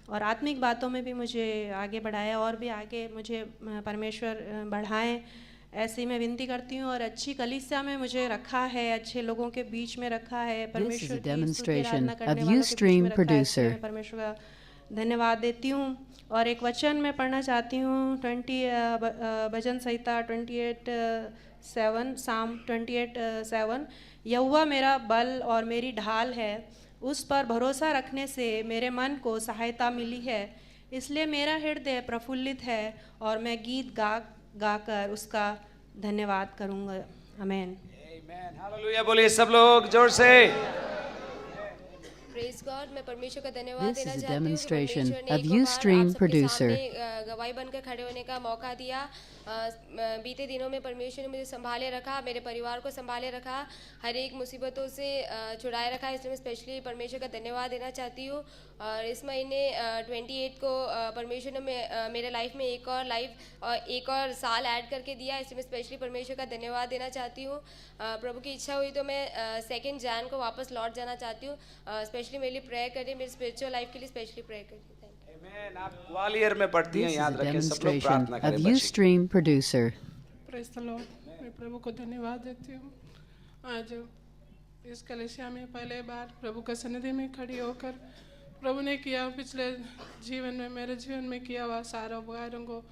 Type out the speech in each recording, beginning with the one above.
और आत्मिक बातों में भी मुझे आगे बढ़ाया और भी आगे मुझे परमेश्वर बढ़ाएं, ऐसे मैं विनती करती हूँ। और अच्छी कलीसिया में मुझे रखा है, अच्छे लोगों के बीच में रखा है, परमेश्वर की स्तुति आराधना करने वालों के बीच में रखा है, इसलिए मैं परमेश्वर का धन्यवाद देती हूँ। और एक वचन मैं पढ़ना चाहती हूँ, भजन संहिता 28:7, साम 28:7। यहोवा मेरा बल और मेरी ढाल है, उस पर भरोसा रखने से मेरे मन को सहायता मिली है, इसलिए मेरा हृदय प्रफुल्लित है और मैं गीत गाकर उसका धन्यवाद करूँगा। आमेन। हालेलुया बोलिए सब लोग जोर से। Praise God. मैं परमेश्वर का धन्यवाद This देना is a चाहती हूँ कि demonstration परमेश्वर ने of एक और बार Ustream आप सबके producer. सामने गवाही बनकर खड़े होने का मौका दिया। बीते दिनों में परमेश्वर ने मुझे संभाले रखा, मेरे परिवार को संभाले रखा, हर एक मुसीबतों से छुड़ाए रखा, इसलिए मैं स्पेशली परमेश्वर का धन्यवाद देना चाहती हूँ। और इस महीने 28 को परमेश्वर ने मेरे लाइफ में एक और साल ऐड करके दिया, इसलिए मैं स्पेशली परमेश्वर का धन्यवाद देना चाहती हूँ। प्रभु की इच्छा हुई तो मैं 2 जैन को वापस लौट जाना चाहती हूँ। स्पेशली मेरे लिए प्रेयर करिए, मेरी स्पिरिचुअल लाइफ के लिए स्पेशली प्रेयर करिए। आमेन। आप ग्वालियर में पढ़ती हैं, This is याद a रखें, सब लोग demonstration प्रार्थना of करें बच्ची। Ustream producer. Praise the Lord. मैं प्रभु को धन्यवाद देती हूँ। आज इस कलीसिया में पहले बार प्रभु का सन्निधि में खड़ी होकर प्रभु ने किया, पिछले जीवन में मेरे जीवन में किया हुआ सारा उपकारों को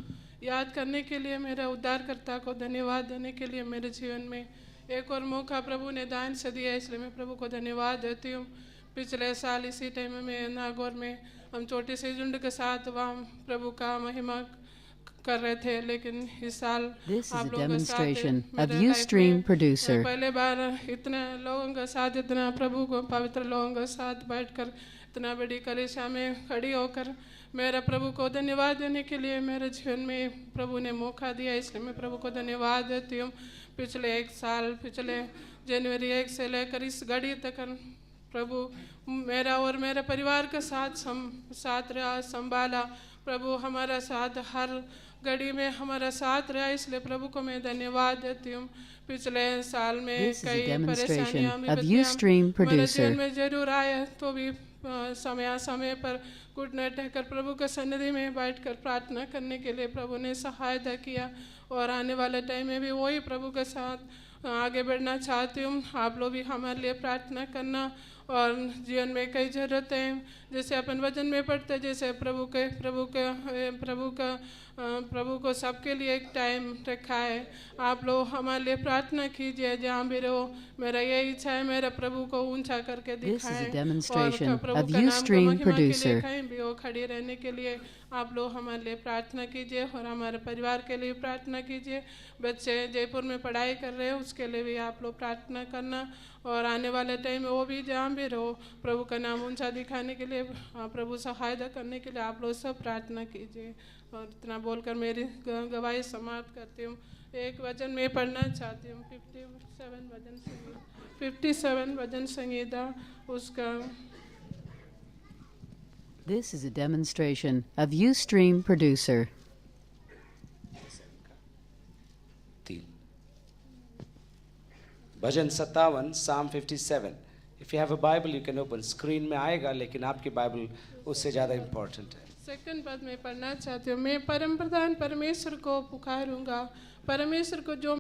याद करने के लिए, मेरे उद्धारकर्ता को धन्यवाद देने के लिए मेरे जीवन में एक और मौका प्रभु ने दान से दिया, इसलिए मैं प्रभु को धन्यवाद देती हूँ। पिछले साल इसी टाइम में नागौर में हम छोटे से झुंड के साथ वहाँ प्रभु का महिमा कर रहे थे, लेकिन इस साल This is आप a लोगों के साथ demonstration of मेरे लाइफ Ustream में producer. पहले बार इतने लोगों के साथ, इतना प्रभु को पवित्र लोगों के साथ बैठकर इतना बड़ी कलीसिया में खड़ी होकर मेरा प्रभु को धन्यवाद देने के लिए मेरे जीवन में प्रभु ने मौका दिया, इसलिए मैं प्रभु को धन्यवाद देती हूँ। पिछले 1 साल, पिछले जनवरी 1 से लेकर इस घड़ी तक प्रभु मेरा और मेरे परिवार के साथ रहा, संभाला। प्रभु हमारा साथ हर घड़ी में हमारा साथ रहा, इसलिए प्रभु को मैं धन्यवाद देती हूँ। पिछले साल में This is a कई demonstration परेशानियां of Ustream मेरे producer. जीवन में जरूर आए, तो भी समय पर घुटने टेककर प्रभु के सन्निधि में बैठकर प्रार्थना करने के लिए प्रभु ने सहायता किया। और आने वाले टाइम में भी वही प्रभु के साथ आगे बढ़ना चाहती हूँ। आप लोग भी हमारे लिए प्रार्थना करना। और जीवन में कई ज़रूरतें हैं, जैसे अपन वचन में पढ़ते, जैसे प्रभु को सबके लिए एक टाइम रखा है। आप लोग हमारे लिए प्रार्थना कीजिए, जहाँ भी रहो। मेरा यही इच्छा है, मेरा प्रभु को ऊंचा करके This is a दिखाएं demonstration और प्रभु of के नाम को Ustream महिमा के लिए producer. कहीं भी वो खड़ी रहने के लिए आप लोग हमारे लिए प्रार्थना कीजिए और हमारे परिवार के लिए प्रार्थना कीजिए। बच्चे जयपुर में पढ़ाई कर रहे हैं, उसके लिए भी आप लोग प्रार्थना करना। और आने वाले टाइम में वो भी जहाँ भी रहो, प्रभु का नाम ऊंचा दिखाने के लिए, प्रभु सहायता करने के लिए आप लोग सब प्रार्थना कीजिए। और इतना बोलकर मेरी गवाही समाप्त करती हूँ। एक वचन में पढ़ना चाहती हूँ, 57 भजन संगीता उसका। This is a demonstration of Ustream producer. Bhajan 57, Psalm 57. If you have a Bible, you can open. Screen में आएगा, लेकिन आपकी बाइबल उससे ज़्यादा इम्पोर्टेंट है। सेकंड पद में पढ़ना चाहती हूँ। मैं परम प्रधान परमेश्वर को पुकारूंगा, परमेश्वर को जो